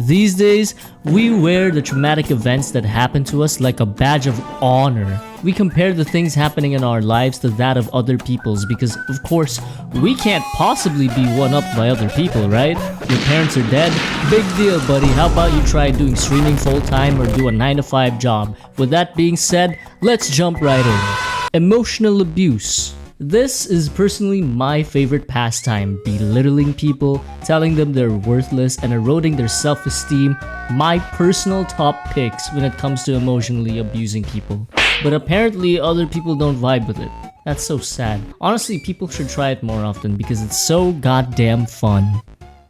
These days, we wear the traumatic events that happen to us like a badge of honor. We compare the things happening in our lives to that of other people's because, of course, we can't possibly be one-upped by other people, right? Your parents are dead? Big deal, buddy. How about you try doing streaming full-time or do a 9-to-5 job? With that being said, let's jump right in. Emotional abuse. This is personally my favorite pastime, belittling people, telling them they're worthless, and eroding their self-esteem. My personal top picks when it comes to emotionally abusing people. But apparently other people don't vibe with it. That's so sad. Honestly, people should try it more often because it's so goddamn fun.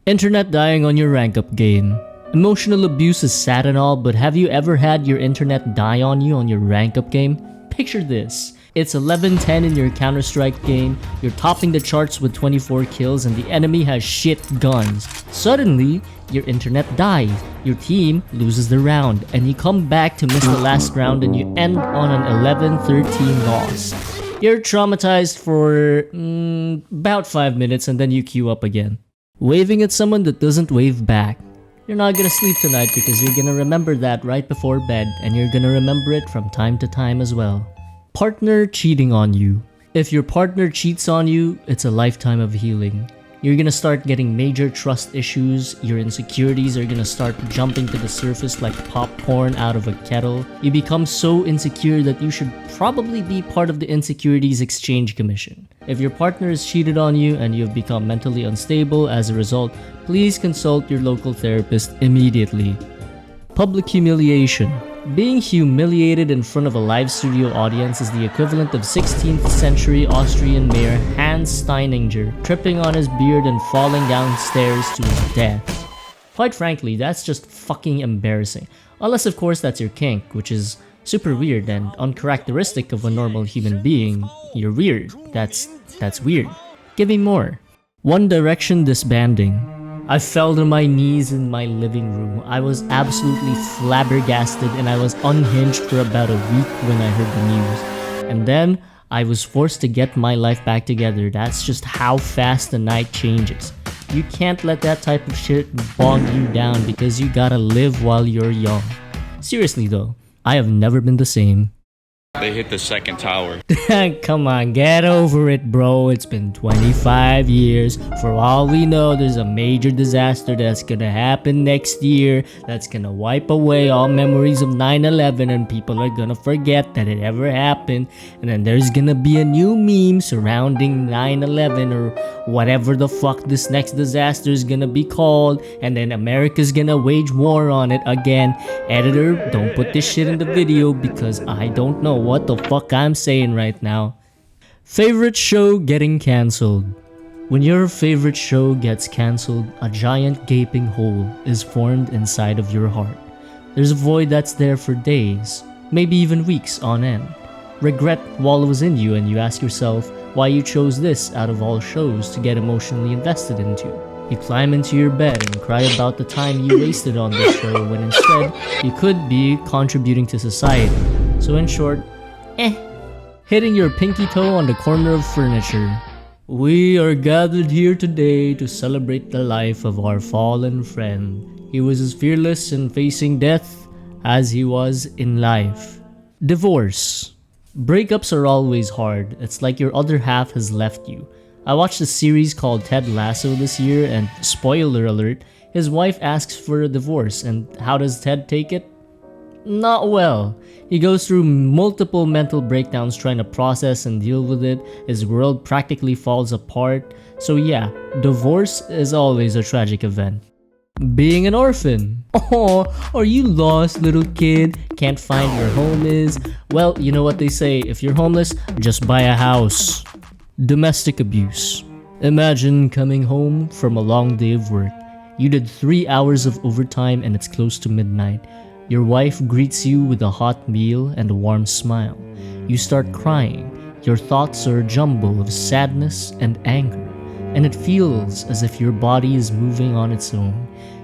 Internet dying on your rank up game. Emotional abuse is sad and all, but have you ever had your internet die on you on your rank up game? Picture this. It's 11-10 in your Counter-Strike game, you're topping the charts with 24 kills and the enemy has shit guns. Suddenly, your internet dies, your team loses the round, and you come back to miss the last round and you end on an 11-13 loss. You're traumatized for about 5 minutes and then you queue up again. Waving at someone that doesn't wave back. You're not gonna sleep tonight because you're gonna remember that right before bed and you're gonna remember it from time to time as well. Partner cheating on you. If your partner cheats on you, it's a lifetime of healing. You're gonna start getting major trust issues, your insecurities are gonna start jumping to the surface like popcorn out of a kettle. You become so insecure that you should probably be part of the Insecurities Exchange Commission. If your partner has cheated on you and you've become mentally unstable as a result, please consult your local therapist immediately. Public humiliation. Being humiliated in front of a live studio audience is the equivalent of 16th century Austrian mayor Hans Steininger tripping on his beard and falling downstairs to his death. Quite frankly, that's just fucking embarrassing. Unless of course that's your kink, which is super weird and uncharacteristic of a normal human being. You're weird. That's weird. Give me more. One Direction disbanding. I fell to my knees in my living room. I was absolutely flabbergasted and I was unhinged for about a week when I heard the news. And then I was forced to get my life back together. That's just how fast the night changes. You can't let that type of shit bog you down because you gotta live while you're young. Seriously though, I have never been the same. They hit the second tower. Come on, get over it, bro. It's been 25 years. For all we know, there's a major disaster that's gonna happen next year that's gonna wipe away all memories of 9/11 and people are gonna forget that it ever happened. And then there's gonna be a new meme surrounding 9/11 or whatever the fuck this next disaster is gonna be called. And then America's gonna wage war on it again. Editor, don't put this shit in the video because I don't know what the fuck I'm saying right now. Favorite show getting cancelled. When your favorite show gets cancelled, a giant gaping hole is formed inside of your heart. There's a void that's there for days, maybe even weeks on end. Regret wallows in you and you ask yourself why you chose this out of all shows to get emotionally invested into. You climb into your bed and cry about the time you wasted on this show when instead you could be contributing to society. So in short, hitting your pinky toe on the corner of furniture. We are gathered here today to celebrate the life of our fallen friend. He was as fearless in facing death as he was in life. Divorce. Breakups are always hard. It's like your other half has left you. I watched a series called Ted Lasso this year and spoiler alert, his wife asks for a divorce and how does Ted take it? Not well. He goes through multiple mental breakdowns trying to process and deal with it. His world practically falls apart. So yeah, divorce is always a tragic event. Being an orphan. Oh, are you lost, little kid? Can't find where home is? Well, you know what they say, if you're homeless, just buy a house. Domestic abuse. Imagine coming home from a long day of work. You did 3 hours of overtime and it's close to midnight. Your wife greets you with a hot meal and a warm smile. You start crying. Your thoughts are a jumble of sadness and anger, and it feels as if your body is moving on its own.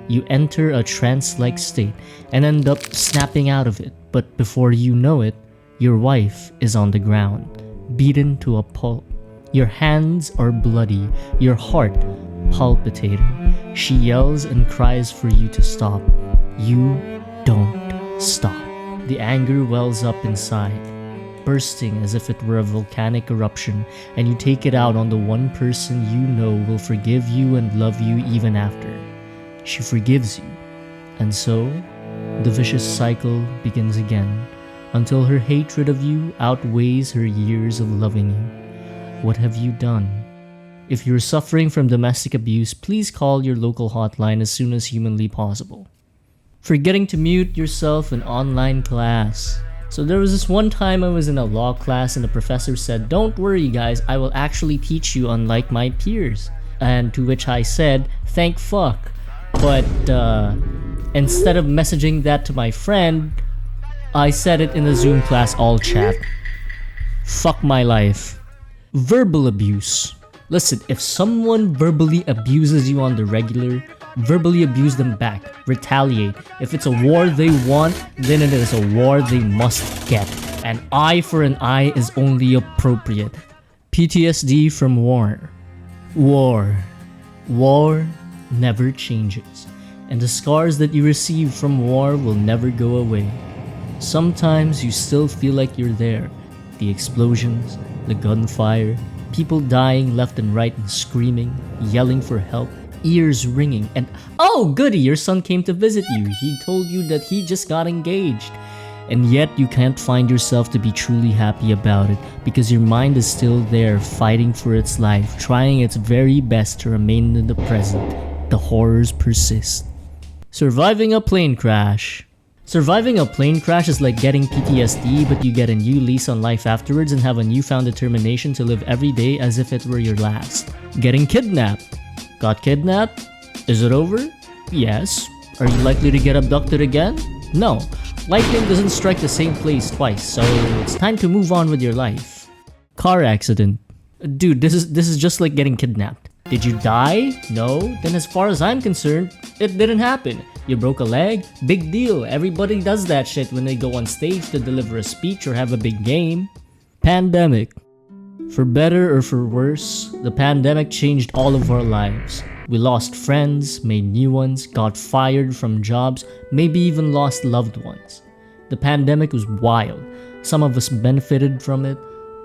You enter a trance-like state and end up snapping out of it, but before you know it, your wife is on the ground, beaten to a pulp. Your hands are bloody, your heart palpitating. She yells and cries for you to stop. You don't stop. The anger wells up inside, bursting as if it were a volcanic eruption, and you take it out on the one person you know will forgive you and love you even after. She forgives you, and so the vicious cycle begins again, until her hatred of you outweighs her years of loving you. What have you done? If you're suffering from domestic abuse, please call your local hotline as soon as humanly possible. Forgetting to mute yourself in online class. So there was this one time I was in a law class and the professor said, "Don't worry guys, I will actually teach you unlike my peers." And to which I said, "Thank fuck." But instead of messaging that to my friend, I said it in the Zoom class all chat. Fuck my life. Verbal abuse. Listen, if someone verbally abuses you on the regular, verbally abuse them back. Retaliate. If it's a war they want, then it is a war they must get. An eye for an eye is only appropriate. PTSD from war. War. War never changes. And the scars that you receive from war will never go away. Sometimes you still feel like you're there. The explosions, the gunfire, people dying left and right and screaming, yelling for help, ears ringing, and oh goody, your son came to visit you. He told you that he just got engaged. And yet you can't find yourself to be truly happy about it because your mind is still there fighting for its life, trying its very best to remain in the present. The horrors persist. Surviving a plane crash. Surviving a plane crash is like getting PTSD, but you get a new lease on life afterwards and have a newfound determination to live every day as if it were your last. Getting kidnapped. Got kidnapped? Is it over? Yes. Are you likely to get abducted again? No. Lightning doesn't strike the same place twice, so it's time to move on with your life. Car accident. Dude, this is just like getting kidnapped. Did you die? No. Then as far as I'm concerned, it didn't happen. You broke a leg? Big deal. Everybody does that shit when they go on stage to deliver a speech or have a big game. Pandemic. For better or for worse, the pandemic changed all of our lives. We lost friends, made new ones, got fired from jobs, maybe even lost loved ones. The pandemic was wild. Some of us benefited from it,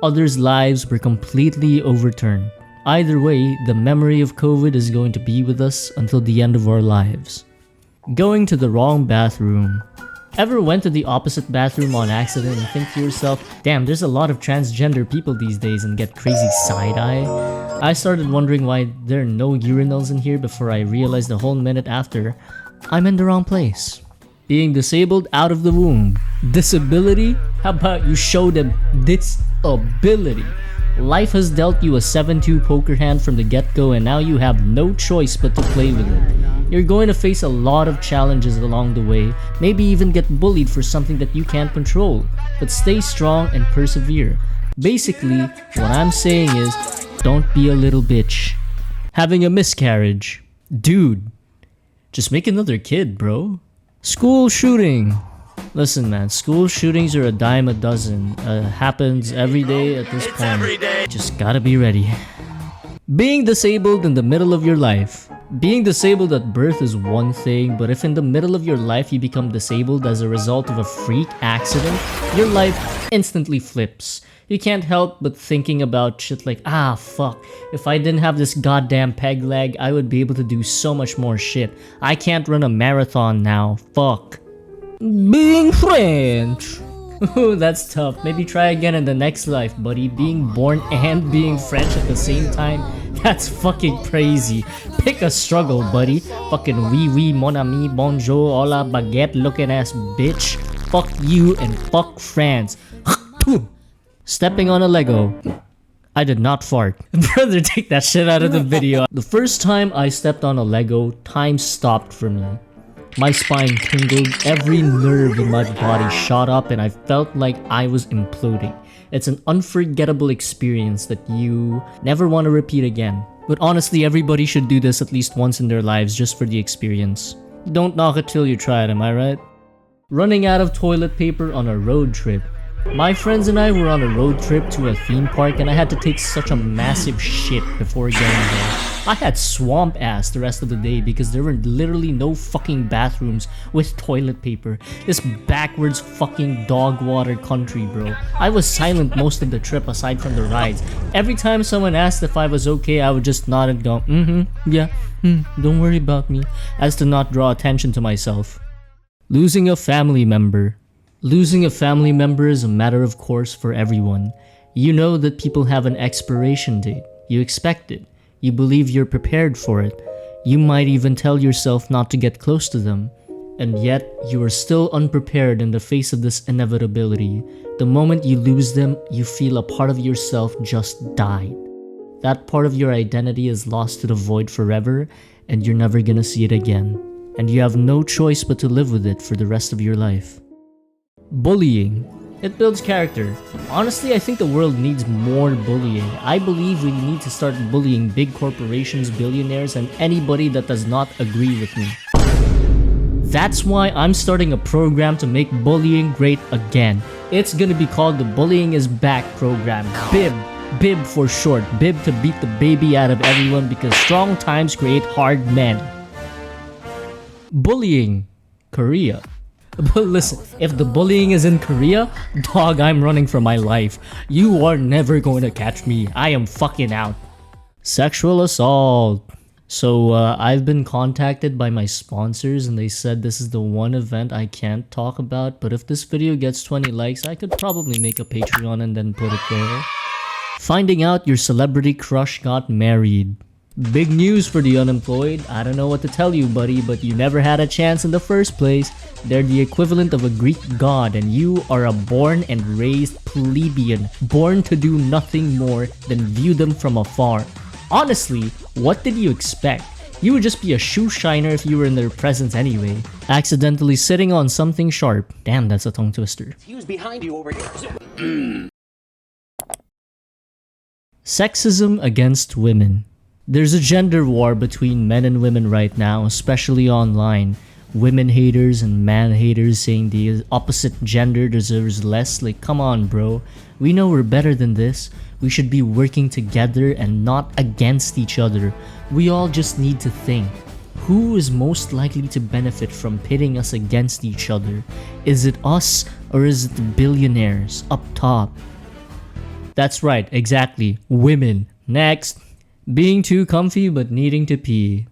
others' lives were completely overturned. Either way, the memory of COVID is going to be with us until the end of our lives. Going to the wrong bathroom. Ever went to the opposite bathroom on accident and think to yourself, damn, there's a lot of transgender people these days, and get crazy side-eye? I started wondering why there are no urinals in here before I realized a whole minute after, I'm in the wrong place. Being disabled out of the womb. Disability? How about you show them this ability? Life has dealt you a 7-2 poker hand from the get-go and now you have no choice but to play with it. You're going to face a lot of challenges along the way, maybe even get bullied for something that you can't control. But stay strong and persevere. Basically, what I'm saying is, don't be a little bitch. Having a miscarriage. Dude, just make another kid, bro. School shooting. Listen, man, school shootings are a dime a dozen. Happens every day at this point. Just gotta be ready. Being disabled in the middle of your life. Being disabled at birth is one thing, but if in the middle of your life you become disabled as a result of a freak accident, your life instantly flips. You can't help but thinking about shit like, fuck, if I didn't have this goddamn peg leg, I would be able to do so much more shit. I can't run a marathon now, fuck. Being French. Ooh, that's tough. Maybe try again in the next life, buddy. Being born and being French at the same time, that's fucking crazy. Pick a struggle, buddy. Fucking oui, mon ami, bonjour, hola, baguette looking ass bitch. Fuck you and fuck France. Stepping on a Lego. I did not fart. Brother, take that shit out of the video. The first time I stepped on a Lego, time stopped for me. My spine tingled, every nerve in my body shot up, and I felt like I was imploding. It's an unforgettable experience that you never want to repeat again. But honestly, everybody should do this at least once in their lives just for the experience. Don't knock it till you try it, am I right? Running out of toilet paper on a road trip. My friends and I were on a road trip to a theme park and I had to take such a massive shit before getting there. I had swamp ass the rest of the day because there were literally no fucking bathrooms with toilet paper. This backwards fucking dog water country, bro. I was silent most of the trip aside from the rides. Every time someone asked if I was okay, I would just nod and go, yeah, don't worry about me, as to not draw attention to myself. Losing a family member. Losing a family member is a matter of course for everyone. You know that people have an expiration date. You expect it. You believe you're prepared for it. You might even tell yourself not to get close to them. And yet, you are still unprepared in the face of this inevitability. The moment you lose them, you feel a part of yourself just died. That part of your identity is lost to the void forever, and you're never gonna see it again. And you have no choice but to live with it for the rest of your life. Bullying. It builds character. Honestly, I think the world needs more bullying. I believe we need to start bullying big corporations, billionaires, and anybody that does not agree with me. That's why I'm starting a program to make bullying great again. It's gonna be called the Bullying is Back program. BIB. BIB for short. BIB to beat the baby out of everyone because strong times create hard men. Bullying. Korea. But listen, if the bullying is in Korea, dog, I'm running for my life. You are never going to catch me. I am fucking out. Sexual assault. So I've been contacted by my sponsors and they said this is the one event I can't talk about, but if this video gets 20 likes, I could probably make a Patreon and then put it there. Finding out your celebrity crush got married. Big news for the unemployed. I don't know what to tell you, buddy, but you never had a chance in the first place. They're the equivalent of a Greek god, and you are a born and raised plebeian, born to do nothing more than view them from afar. Honestly, what did you expect? You would just be a shoe shiner if you were in their presence anyway. Accidentally sitting on something sharp. Damn, that's a tongue twister. Who's behind you over here? Sexism against women. There's a gender war between men and women right now, especially online. Women haters and man haters saying the opposite gender deserves less. Like, come on, bro. We know we're better than this. We should be working together and not against each other. We all just need to think. Who is most likely to benefit from pitting us against each other? Is it us or is it the billionaires up top? That's right, exactly. Women. Next. Being too comfy but needing to pee.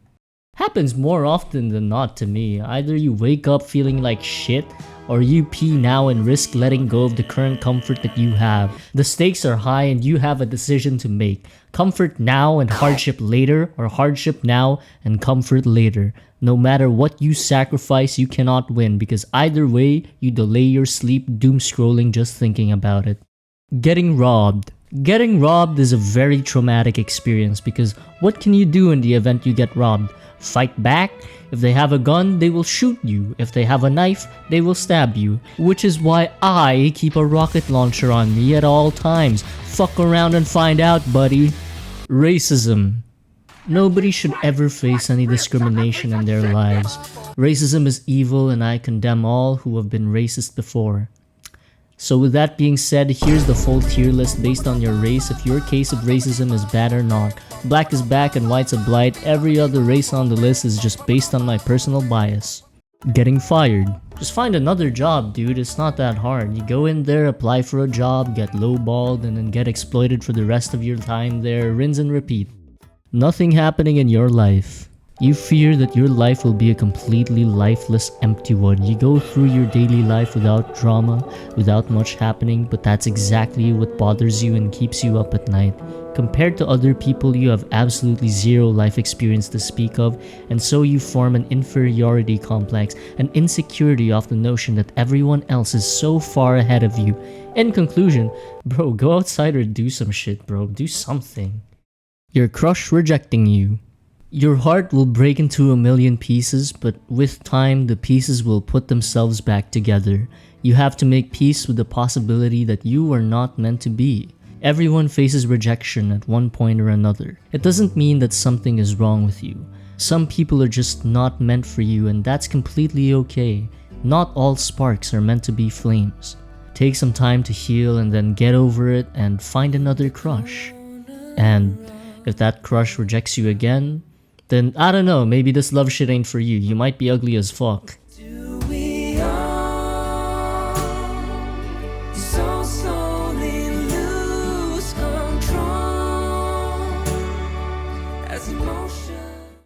Happens more often than not to me. Either you wake up feeling like shit, or you pee now and risk letting go of the current comfort that you have. The stakes are high and you have a decision to make. Comfort now and hardship later, or hardship now and comfort later. No matter what you sacrifice, you cannot win because either way, you delay your sleep doom scrolling just thinking about it. Getting robbed. Getting robbed is a very traumatic experience because what can you do in the event you get robbed? Fight back? If they have a gun, they will shoot you. If they have a knife, they will stab you. Which is why I keep a rocket launcher on me at all times. Fuck around and find out, buddy. Racism. Nobody should ever face any discrimination in their lives. Racism is evil and I condemn all who have been racist before. So with that being said, here's the full tier list based on your race if your case of racism is bad or not. Black is back and white's a blight. Every other race on the list is just based on my personal bias. Getting fired. Just find another job, dude. It's not that hard. You go in there, apply for a job, get lowballed, and then get exploited for the rest of your time there. Rinse and repeat. Nothing happening in your life. You fear that your life will be a completely lifeless, empty one. You go through your daily life without drama, without much happening, but that's exactly what bothers you and keeps you up at night. Compared to other people, you have absolutely zero life experience to speak of, and so you form an inferiority complex, an insecurity of the notion that everyone else is so far ahead of you. In conclusion, bro, go outside or do some shit, bro. Do something. Your crush rejecting you. Your heart will break into a million pieces, but with time, the pieces will put themselves back together. You have to make peace with the possibility that you are not meant to be. Everyone faces rejection at one point or another. It doesn't mean that something is wrong with you. Some people are just not meant for you, and that's completely okay. Not all sparks are meant to be flames. Take some time to heal and then get over it and find another crush. And If that crush rejects you again, then I don't know, maybe this love shit ain't for you. You might be ugly as fuck. Do we all so slowly lose control as emotion